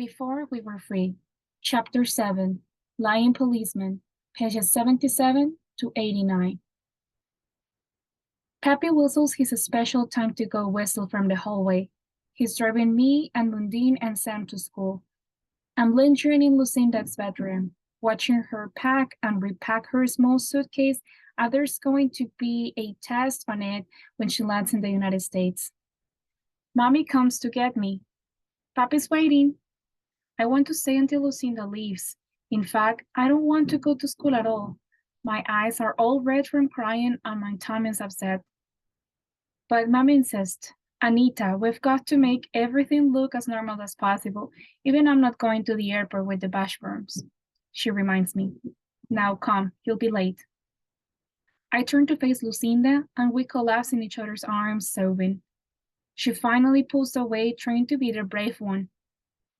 Before we were free. Chapter 7, Lying Policeman, pages 77 to 89. Pappy whistles his special time to go whistle from the hallway. He's driving me and Mundine and Sam to school. I'm lingering in Lucinda's bedroom, watching her pack and repack her small suitcase as there's going to be a test on it when she lands in the United States. Mommy comes to get me. Pappy's waiting. I want to stay until Lucinda leaves. In fact, I don't want to go to school at all. My eyes are all red from crying and my tummy is upset. But Mommy insists, Anita, we've got to make everything look as normal as possible, even I'm not going to the airport with the Washburns. She reminds me. Now come, you'll be late. I turn to face Lucinda and we collapse in each other's arms, sobbing. She finally pulls away, trying to be the brave one.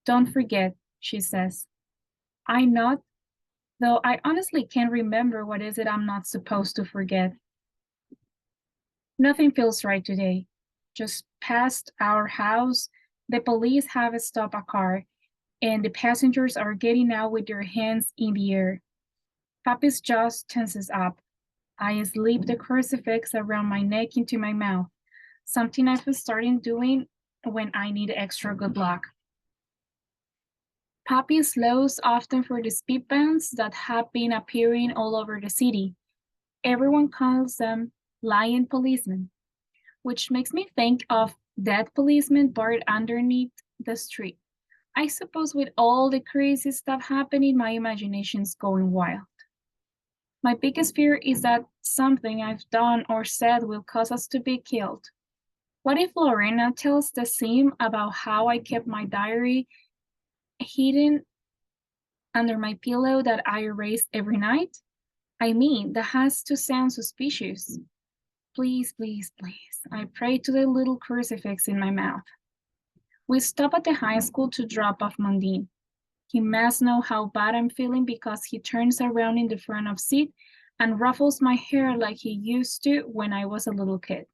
Don't forget, she says. I nod, though I honestly can't remember what is it I'm not supposed to forget. Nothing feels right today. Just past our house, the police have stopped a car, and the passengers are getting out with their hands in the air. Pappy's jaw tenses up. I slip the crucifix around my neck into my mouth, something I've started doing when I need extra good luck. Pappy slows often for the speed bumps that have been appearing all over the city. Everyone calls them lying policemen, which makes me think of dead policemen buried underneath the street. I suppose with all the crazy stuff happening, my imagination's going wild. My biggest fear is that something I've done or said will cause us to be killed. What if Lorena tells the same about how I kept my diary hidden under my pillow that I erased every night? I mean, that has to sound suspicious. Please, please, please. I pray to the little crucifix in my mouth. We stop at the high school to drop off Mundine. He must know how bad I'm feeling because he turns around in the front of seat and ruffles my hair like he used to when I was a little kid.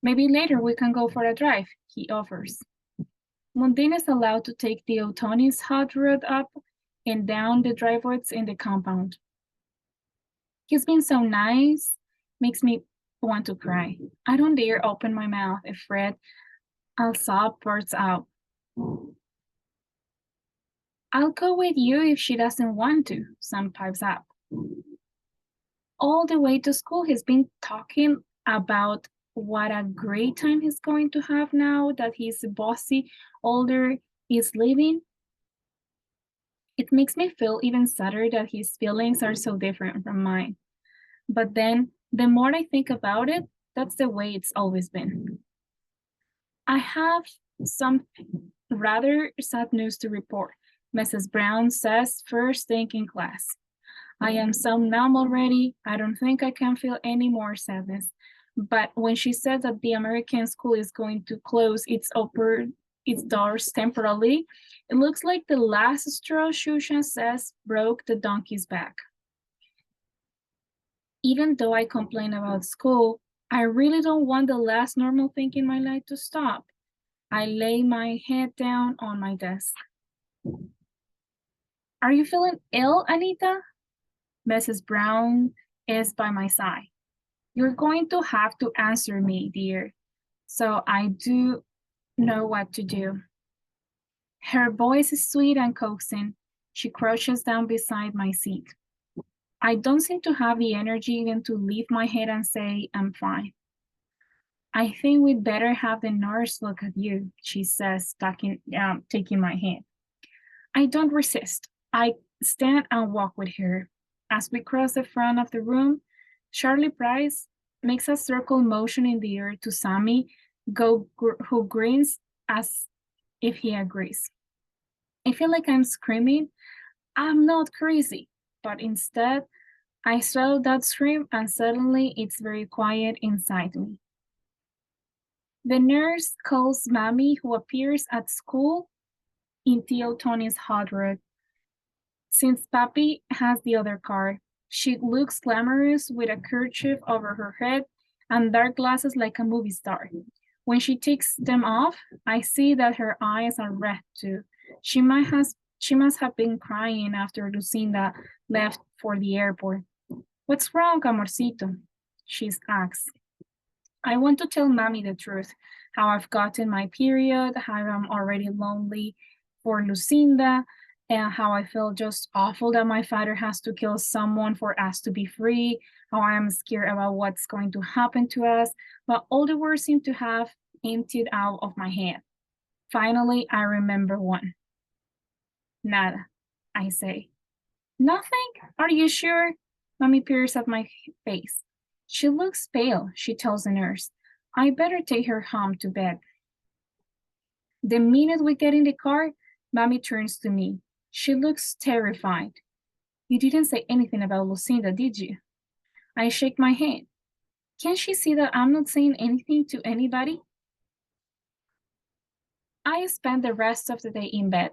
Maybe later we can go for a drive, he offers. Mundine is allowed to take the O'Tony's hot rod up and down the driveways in the compound. He's been so nice, makes me want to cry. I don't dare open my mouth, afraid I'll sob words out. I'll go with you if she doesn't want to, Sam pipes up. All the way to school, he's been talking about what a great time he's going to have now that his bossy older is leaving. It makes me feel even sadder that his feelings are so different from mine. But then, the more I think about it, that's the way it's always been. I have some rather sad news to report, Mrs. Brown says first thing in class. I am so numb already, I don't think I can feel any more sadness. But when she said that the American school is going to close its doors temporarily, it looks like the last straw, Shusha says, broke the donkey's back. Even though I complain about school, I really don't want the last normal thing in my life to stop. I lay my head down on my desk. Are you feeling ill, Anita? Mrs. Brown is by my side. You're going to have to answer me, dear, so I do know what to do. Her voice is sweet and coaxing. She crouches down beside my seat. I don't seem to have the energy even to lift my head and say, I'm fine. I think we'd better have the nurse look at you, she says, taking my hand. I don't resist. I stand and walk with her. As we cross the front of the room, Charlie Price makes a circle motion in the air to Sammy, who grins as if he agrees. I feel like I'm screaming, I'm not crazy, but instead, I swallow that scream and suddenly it's very quiet inside me. The nurse calls Mommy, who appears at school in Theo Tony's hot rod. Since Pappy has the other car, she looks glamorous with a kerchief over her head and dark glasses like a movie star. When she takes them off, I see that her eyes are red too, She must have been crying after Lucinda left for the airport. What's wrong, amorcito? She's asked. I want to tell Mommy the truth, how I've gotten my period, how I'm already lonely for Lucinda, and how I feel just awful that my father has to kill someone for us to be free, how I am scared about what's going to happen to us, but all the words seem to have emptied out of my head. Finally, I remember one. Nada, I say. Nothing? Are you sure? Mommy peers at my face. She looks pale, she tells the nurse. I better take her home to bed. The minute we get in the car, Mommy turns to me. She looks terrified. You didn't say anything about Lucinda, did you? I shake my head. Can't she see that I'm not saying anything to anybody? I spend the rest of the day in bed.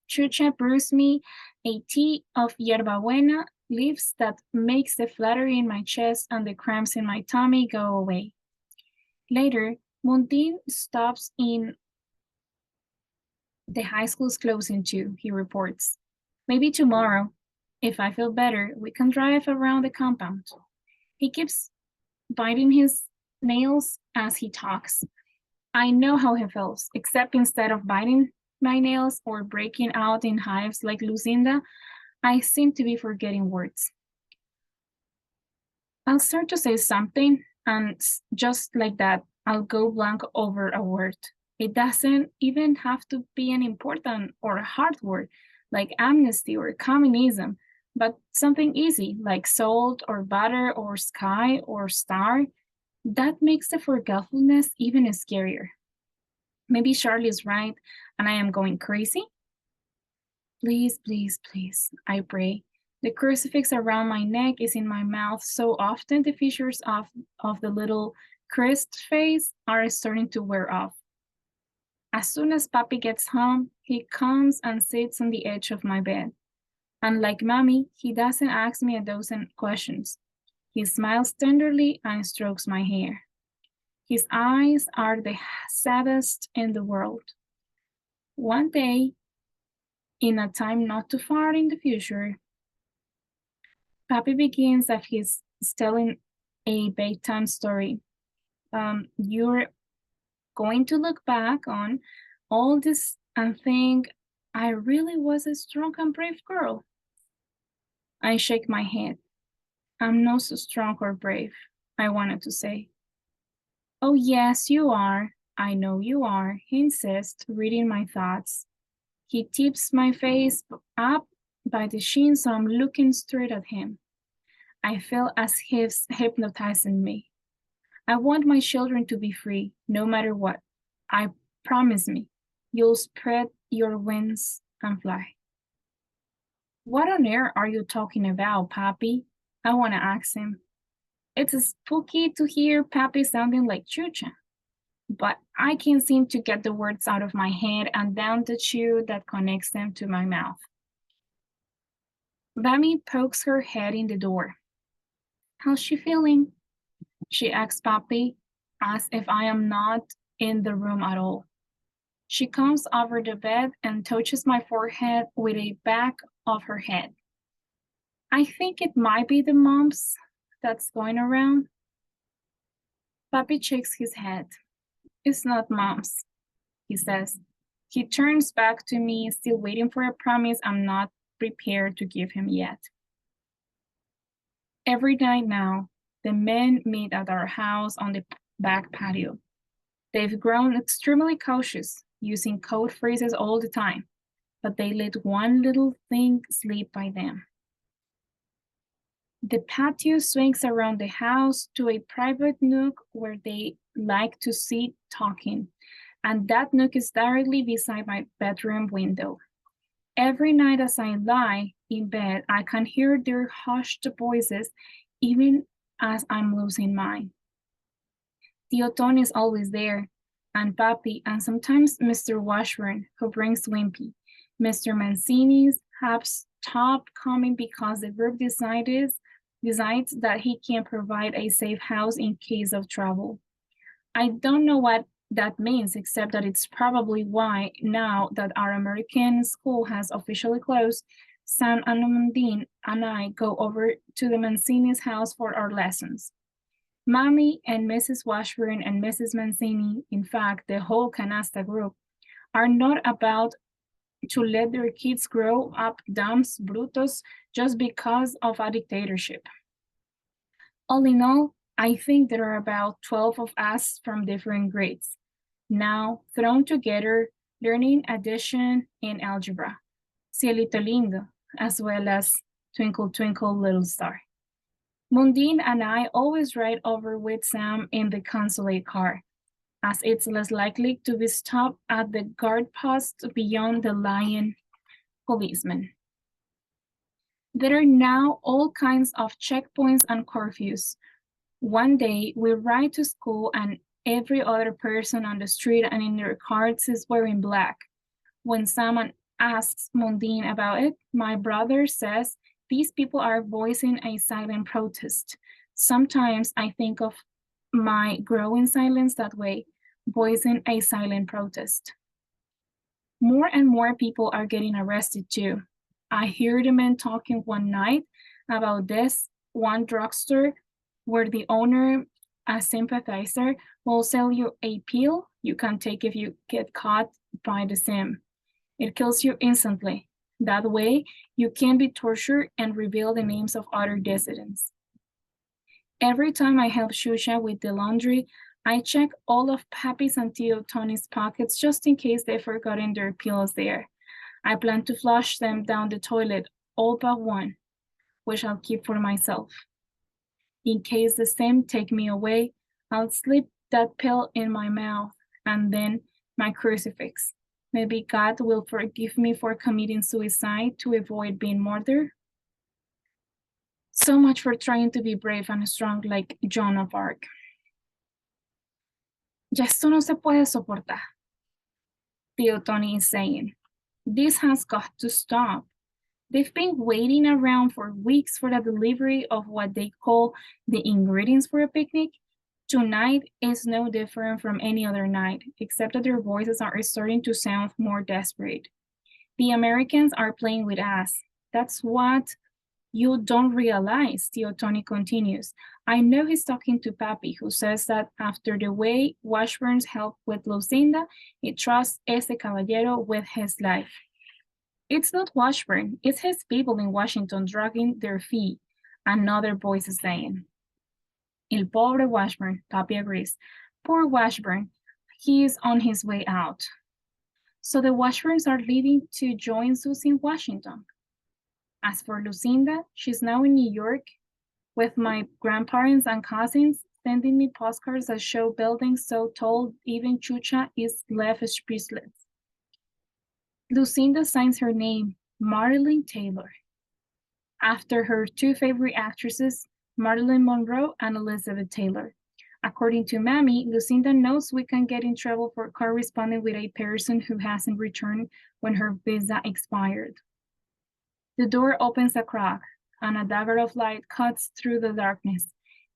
Chucha brews me a tea of yerbabuena leaves that makes the fluttering in my chest and the cramps in my tummy go away. Later, Mundin stops in. The high school's closing too, he reports. Maybe tomorrow, if I feel better, we can drive around the compound. He keeps biting his nails as he talks. I know how he feels, except instead of biting my nails or breaking out in hives like Lucinda, I seem to be forgetting words. I'll start to say something, and just like that, I'll go blank over a word. It doesn't even have to be an important or a hard word, like amnesty or communism, but something easy, like salt or butter or sky or star. That makes the forgetfulness even scarier. Maybe Charlie's right, and I am going crazy? Please, please, please, I pray. The crucifix around my neck is in my mouth so often the features of the little Christ face are starting to wear off. As soon as Papi gets home, he comes and sits on the edge of my bed. And like Mommy, he doesn't ask me a dozen questions. He smiles tenderly and strokes my hair. His eyes are the saddest in the world. One day, in a time not too far in the future, Papi begins as he's telling a bedtime story. You're going to look back on all this and think, I really was a strong and brave girl. I shake my head. I'm not so strong or brave, I wanted to say. Oh, yes, you are. I know you are, he insists, reading my thoughts. He tips my face up by the chin so I'm looking straight at him. I feel as he's hypnotizing me. I want my children to be free, no matter what. I promise me, you'll spread your wings and fly. What on earth are you talking about, Papi? I want to ask him. It's spooky to hear Papi sounding like Chucha, but I can't seem to get the words out of my head and down the tube that connects them to my mouth. Bammy pokes her head in the door. How's she feeling? She asks Papi, as if I am not in the room at all. She comes over the bed and touches my forehead with the back of her head. I think it might be the mumps that's going around. Papi shakes his head. It's not mumps, he says. He turns back to me, still waiting for a promise I'm not prepared to give him yet. Every night now, the men meet at our house on the back patio. They've grown extremely cautious, using code phrases all the time, but they let one little thing slip by them. The patio swings around the house to a private nook where they like to sit talking, and that nook is directly beside my bedroom window. Every night as I lie in bed, I can hear their hushed voices, even as I'm losing mine. Tio Tony is always there, and Papi, and sometimes Mr. Washburn, who brings Wimpy. Mr. Mancini's have stopped coming because the group decides that he can provide a safe house in case of trouble. I don't know what that means, except that it's probably why, now that our American school has officially closed, Sam and Mundine and I go over to the Mancini's house for our lessons. Mommy and Mrs. Washburn and Mrs. Mancini, in fact, the whole Canasta group, are not about to let their kids grow up dumb brutos just because of a dictatorship. All in all, I think there are about 12 of us from different grades, now thrown together, learning addition and algebra, Cielito Lindo, as well as Twinkle Twinkle Little Star. Mundine and I always ride over with Sam in the consulate car, as it's less likely to be stopped at the guard post beyond the lion policeman. There are now all kinds of checkpoints and curfews. One day we ride to school and every other person on the street and in their cars is wearing black. When someone asks Mundine about it, my brother says these people are voicing a silent protest. Sometimes I think of my growing silence that way, voicing a silent protest. More and more people are getting arrested too. I heard a man talking one night about this one drugstore where the owner, a sympathizer, will sell you a pill you can take if you get caught by the sim. It kills you instantly. That way, you can be tortured and reveal the names of other dissidents. Every time I help Shusha with the laundry, I check all of Pappy's and Tio Tony's pockets just in case they've forgotten their pills there. I plan to flush them down the toilet, all but one, which I'll keep for myself. In case the sim take me away, I'll slip that pill in my mouth and then my crucifix. Maybe God will forgive me for committing suicide to avoid being murdered. So much for trying to be brave and strong like Joan of Arc. Ya esto no se puede soportar, Tio Tony is saying. This has got to stop. They've been waiting around for weeks for the delivery of what they call the ingredients for a picnic. Tonight is no different from any other night, except that their voices are starting to sound more desperate. The Americans are playing with us. That's what you don't realize, Tio Tony continues. I know he's talking to Pappy, who says that after the way Washburns helped with Lucinda, he trusts ese caballero with his life. It's not Washburn, it's his people in Washington dragging their feet, another voice is saying. El pobre Washburn, Pappy agrees. Poor Washburn, he is on his way out. So the Washburns are leaving to join Susie in Washington. As for Lucinda, she's now in New York with my grandparents and cousins, sending me postcards that show buildings so tall even Chucha is left speechless. Lucinda signs her name, Marilyn Taylor, after her two favorite actresses, Marilyn Monroe and Elizabeth Taylor. According to Mammy, Lucinda knows we can get in trouble for corresponding with a person who hasn't returned when her visa expired. The door opens a crack, and a dagger of light cuts through the darkness.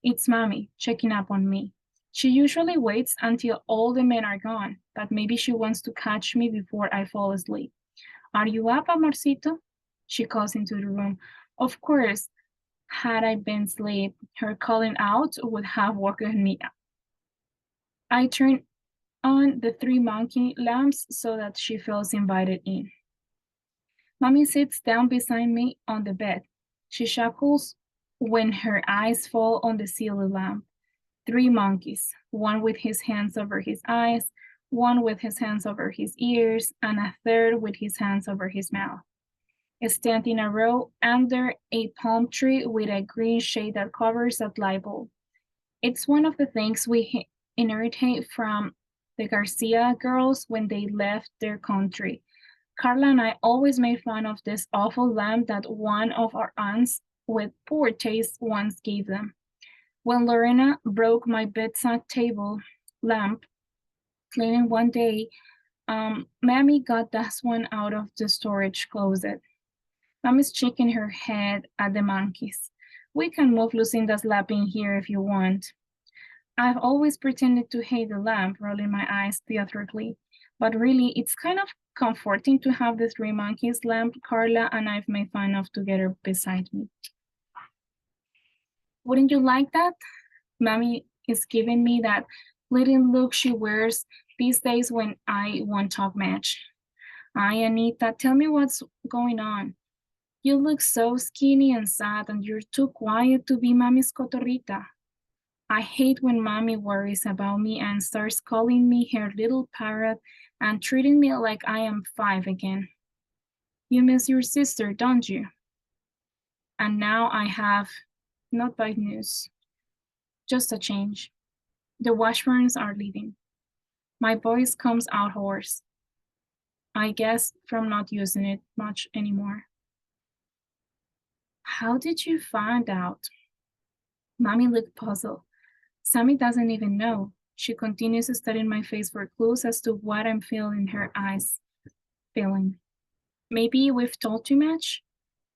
It's Mammy checking up on me. She usually waits until all the men are gone, but maybe she wants to catch me before I fall asleep. Are you up, amorcito? She calls into the room. Of course, had I been asleep, her calling out would have woken me up. I turn on the 3 monkey lamps so that she feels invited in. Mommy sits down beside me on the bed. She chuckles when her eyes fall on the ceiling lamp. 3 monkeys, one with his hands over his eyes, one with his hands over his ears, and a third with his hands over his mouth. Stand in a row under a palm tree with a green shade that covers a light bulb. It's one of the things we inherited from the Garcia girls when they left their country. Carla and I always made fun of this awful lamp that one of our aunts with poor taste once gave them. When Lorena broke my bedside table lamp cleaning one day, Mammy got that one out of the storage closet. Mommy's shaking her head at the monkeys. We can move Lucinda's lap in here if you want. I've always pretended to hate the lamp, rolling my eyes theatrically, but really it's kind of comforting to have the three monkeys lamp Carla and I've made fun of together beside me. Wouldn't you like that? Mommy is giving me that little look she wears these days when I won't talk much. Ay, Anita, tell me what's going on. You look so skinny and sad, and you're too quiet to be Mommy's cotorrita. I hate when Mommy worries about me and starts calling me her little parrot and treating me like I am 5 again. You miss your sister, don't you? And now I have not bad news, just a change. The Washburns are leaving. My voice comes out hoarse. I guess from not using it much anymore. How did you find out? Mommy looked puzzled. Sammy doesn't even know. She continues studying my face for clues as to what I'm feeling her eyes feeling. Maybe we've told too much?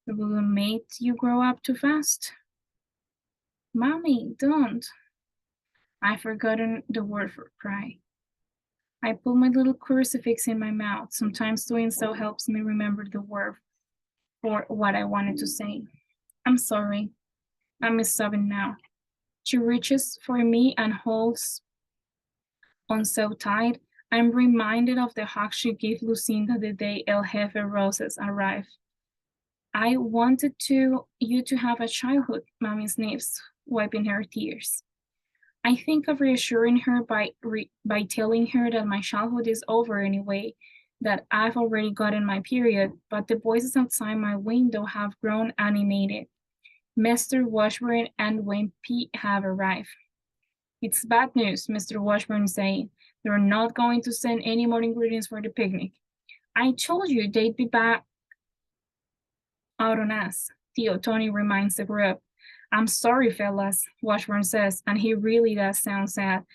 We made you grow up too fast? Mommy, don't. I've forgotten the word for cry. I put my little crucifix in my mouth. Sometimes doing so helps me remember the word for what I wanted to say. I'm sorry. I'm sobbing now. She reaches for me and holds on so tight. I'm reminded of the hug she gave Lucinda the day El Jefe roses arrived. I wanted you to have a childhood, Mommy sniffs, wiping her tears. I think of reassuring her by telling her that my childhood is over anyway, that I've already gotten my period, but the voices outside my window have grown animated. Mr. Washburn and Wimpy have arrived. It's bad news, Mr. Washburn saying. They're not going to send any more ingredients for the picnic. I told you they'd be back out on us, Tio Tony reminds the group. I'm sorry, fellas, Washburn says, and he really does sound sad.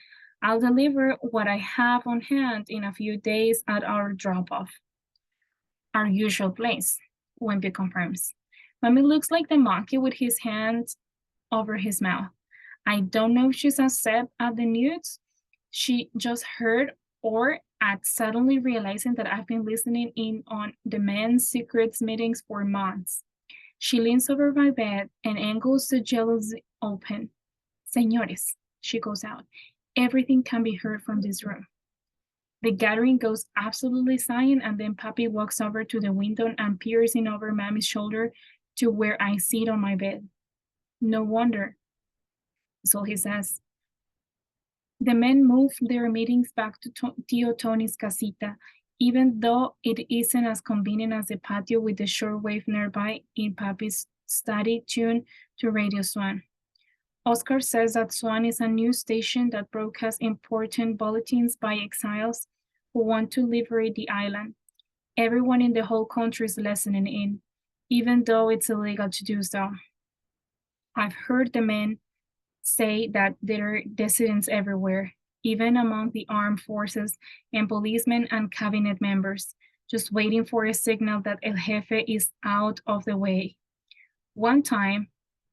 I'll deliver what I have on hand in a few days at our drop-off. Our usual place, Wimpy confirms. Mommy looks like the monkey with his hands over his mouth. I don't know if she's upset at the news she just heard or at suddenly realizing that I've been listening in on the men's secrets meetings for months. She leans over my bed and angles the jealousy open. Señores, she goes out. Everything can be heard from this room. The gathering goes absolutely silent, and then Papi walks over to the window and peers in over Mommy's shoulder to where I sit on my bed. No wonder, is all he says. The men move their meetings back to Tio Tony's casita, even though it isn't as convenient as the patio with the shortwave nearby in Papi's study tuned to Radio Swan. Oscar says that Swan is a news station that broadcasts important bulletins by exiles who want to liberate the island. Everyone in the whole country is listening in, even though it's illegal to do so. I've heard the men say that there are dissidents everywhere, even among the armed forces and policemen and cabinet members, just waiting for a signal that El Jefe is out of the way. One time,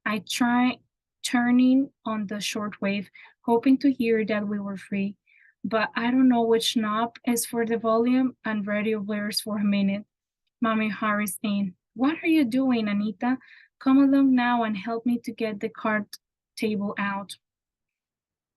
I tried turning on the shortwave, hoping to hear that we were free, but I don't know which knob is for the volume and radio blares for a minute. Mommy hurries in. What are you doing, Anita? Come along now and help me to get the card table out.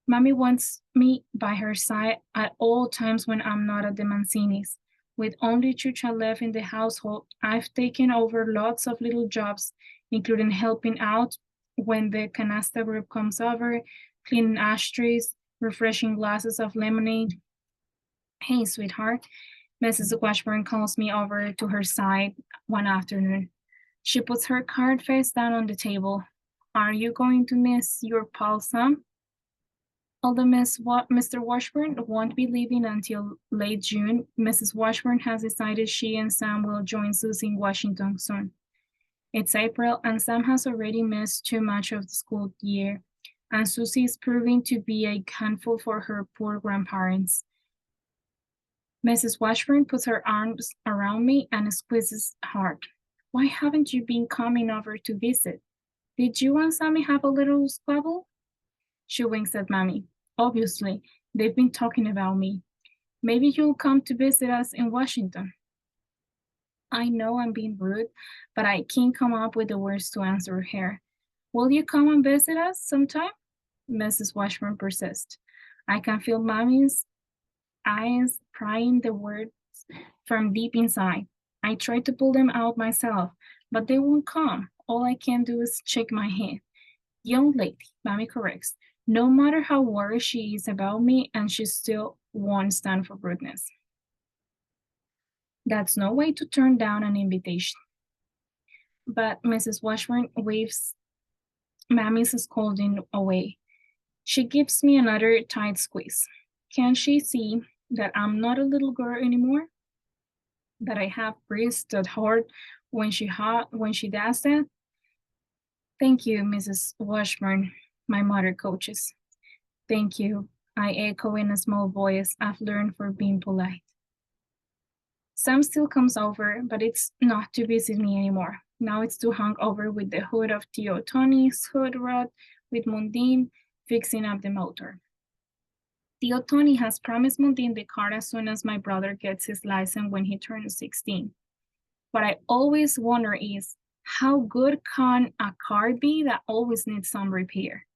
Mommy wants me by her side at all times when I'm not at the Mancini's. With only Chucha left in the household, I've taken over lots of little jobs, including helping out when the canasta group comes over, cleaning ashtrays, refreshing glasses of lemonade. Hey, sweetheart, Mrs. Washburn calls me over to her side one afternoon. She puts her card face down on the table. Are you going to miss your pal Sam? Although Mr. Washburn won't be leaving until late June, Mrs. Washburn has decided she and Sam will join Susie in Washington soon. It's April, and Sam has already missed too much of the school year, and Susie is proving to be a handful for her poor grandparents. Mrs. Washburn puts her arms around me and squeezes hard. Why haven't you been coming over to visit? Did you and Sammy have a little squabble? She winks at Mommy. Obviously, they've been talking about me. Maybe you'll come to visit us in Washington. I know I'm being rude, but I can't come up with the words to answer her. Will you come and visit us sometime? Mrs. Washburn persists. I can feel Mommy's eyes prying the words from deep inside. I try to pull them out myself, but they won't come. All I can do is shake my head. Young lady, Mommy corrects, no matter how worried she is about me, and she still won't stand for rudeness. That's no way to turn down an invitation. But Mrs. Washburn waves Mammy's scolding away. She gives me another tight squeeze. Can she see that I'm not a little girl anymore? That I have breasts that hurt when she does that? Thank you, Mrs. Washburn, my mother coaches. Thank you, I echo in a small voice I've learned for being polite. Sam still comes over, but it's not to visit me anymore. Now it's to hang over with the hood of Tio Tony's hood rod with Mundine fixing up the motor. Tio Tony has promised Mundine the car as soon as my brother gets his license when he turns 16. What I always wonder is, how good can a car be that always needs some repair?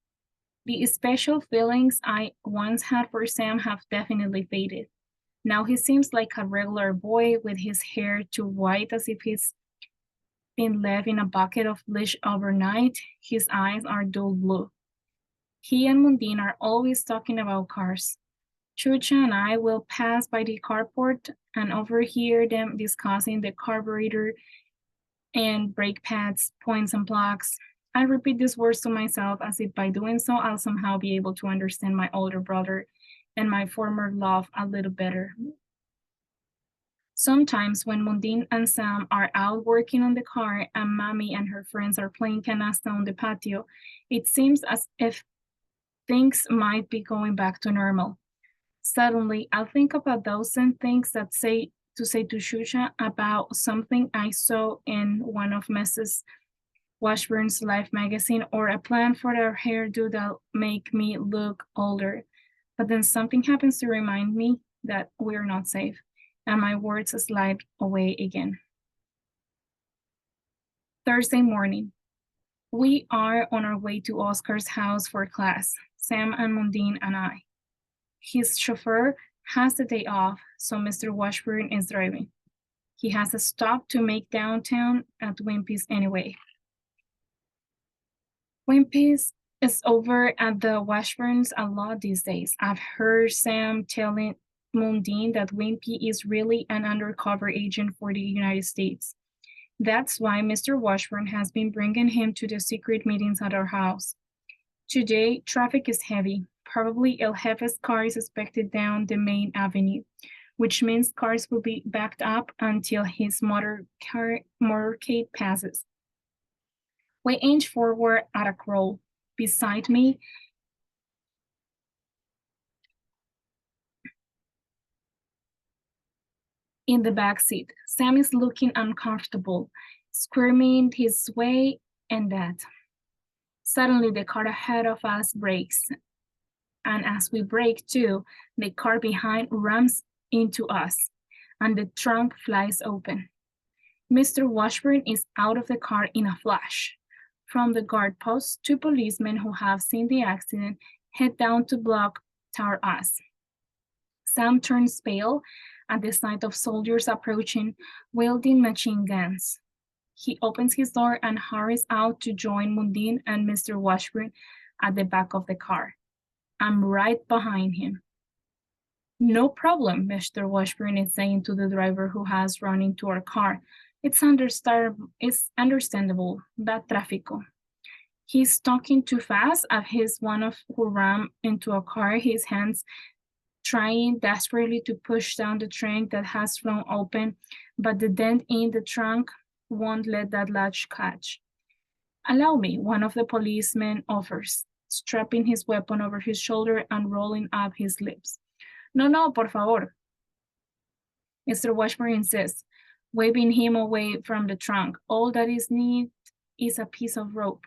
The special feelings I once had for Sam have definitely faded. Now he seems like a regular boy with his hair too white as if he's been left in a bucket of bleach overnight. His eyes are dull blue. He and Mundine are always talking about cars. Chucha and I will pass by the carport and overhear them discussing the carburetor and brake pads, points and plugs. I repeat these words to myself as if by doing so I'll somehow be able to understand my older brother and my former love a little better. Sometimes when Mundine and Sam are out working on the car and Mommy and her friends are playing canasta on the patio, it seems as if things might be going back to normal. Suddenly, I'll think of a dozen things that say to Shusha about something I saw in one of Mrs. Washburn's Life magazine, or a plan for a hairdo that'll make me look older. But then something happens to remind me that we're not safe, and my words slide away again. Thursday morning. We are on our way to Oscar's house for class, Sam and Mundine and I. His chauffeur has the day off, so Mr. Washburn is driving. He has a stop to make downtown at Wimpy's anyway. Wimpy's is over at the Washburns a lot these days. I've heard Sam telling Mundine that Wimpy is really an undercover agent for the United States. That's why Mr. Washburn has been bringing him to the secret meetings at our house. Today, traffic is heavy. Probably El Jefe's car is expected down the main avenue, which means cars will be backed up until his motorcade passes. We inch forward at a crawl. Beside me, in the back seat, Sam is looking uncomfortable, squirming his way and that. Suddenly, the car ahead of us brakes, and as we brake too, the car behind rams into us, and the trunk flies open. Mr. Washburn is out of the car in a flash. From the guard post, two policemen who have seen the accident head down to block toward us. Sam turns pale at the sight of soldiers approaching, wielding machine guns. He opens his door and hurries out to join Mundine and Mr. Washburn at the back of the car. I'm right behind him. No problem, Mr. Washburn is saying to the driver who has run into our car. It's understandable, bad tráfico. He's talking too fast as he's one of who ran into a car, his hands trying desperately to push down the trunk that has flown open, but the dent in the trunk won't let that latch catch. Allow me, one of the policemen offers, strapping his weapon over his shoulder and rolling up his sleeves. No, por favor, Mr. Washburn insists, waving him away from the trunk. All that is needed is a piece of rope.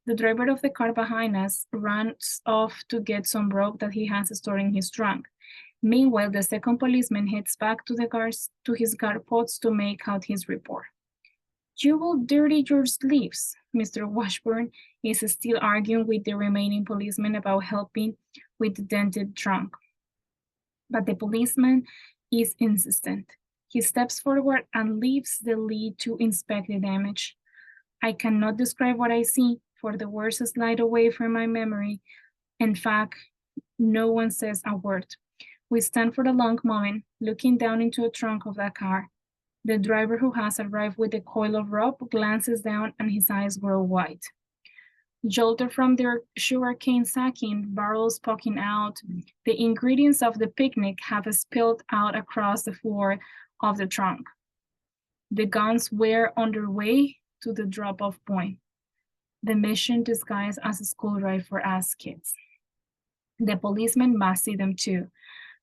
The driver of the car behind us runs off to get some rope that he has stored in his trunk. Meanwhile, the second policeman heads back to his car post to make out his report. You will dirty your sleeves. Mr. Washburn is still arguing with the remaining policeman about helping with the dented trunk. But the policeman is insistent. He steps forward and lifts the lid to inspect the damage. I cannot describe what I see, for the words slide away from my memory. In fact, no one says a word. We stand for a long moment, looking down into the trunk of that car. The driver, who has arrived with a coil of rope, glances down and his eyes grow wide. Jolted from their sugarcane sacking, barrels poking out, the ingredients of the picnic have spilled out across the floor of the trunk. The guns were on their way to the drop-off point, the mission disguised as a school ride for us kids. The policeman must see them too,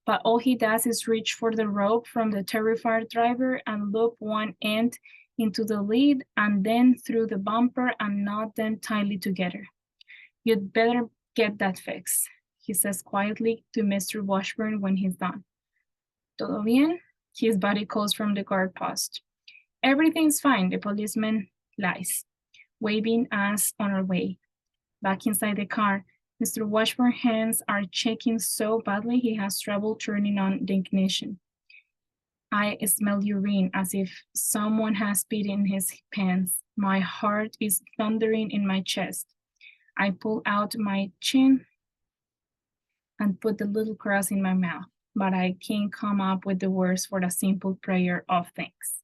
but all he does is reach for the rope from the terrified driver and loop one end into the lid and then through the bumper and knot them tightly together. You'd better get that fixed, he says quietly to Mr. Washburn when he's done. Todo bien? His body calls from the guard post. Everything's fine, the policeman lies, waving us on our way. Back inside the car, Mr. Washburn's hands are shaking so badly he has trouble turning on the ignition. I smell urine as if someone has peed in his pants. My heart is thundering in my chest. I pull out my chin and put the little cross in my mouth, but I can't come up with the words for a simple prayer of thanks.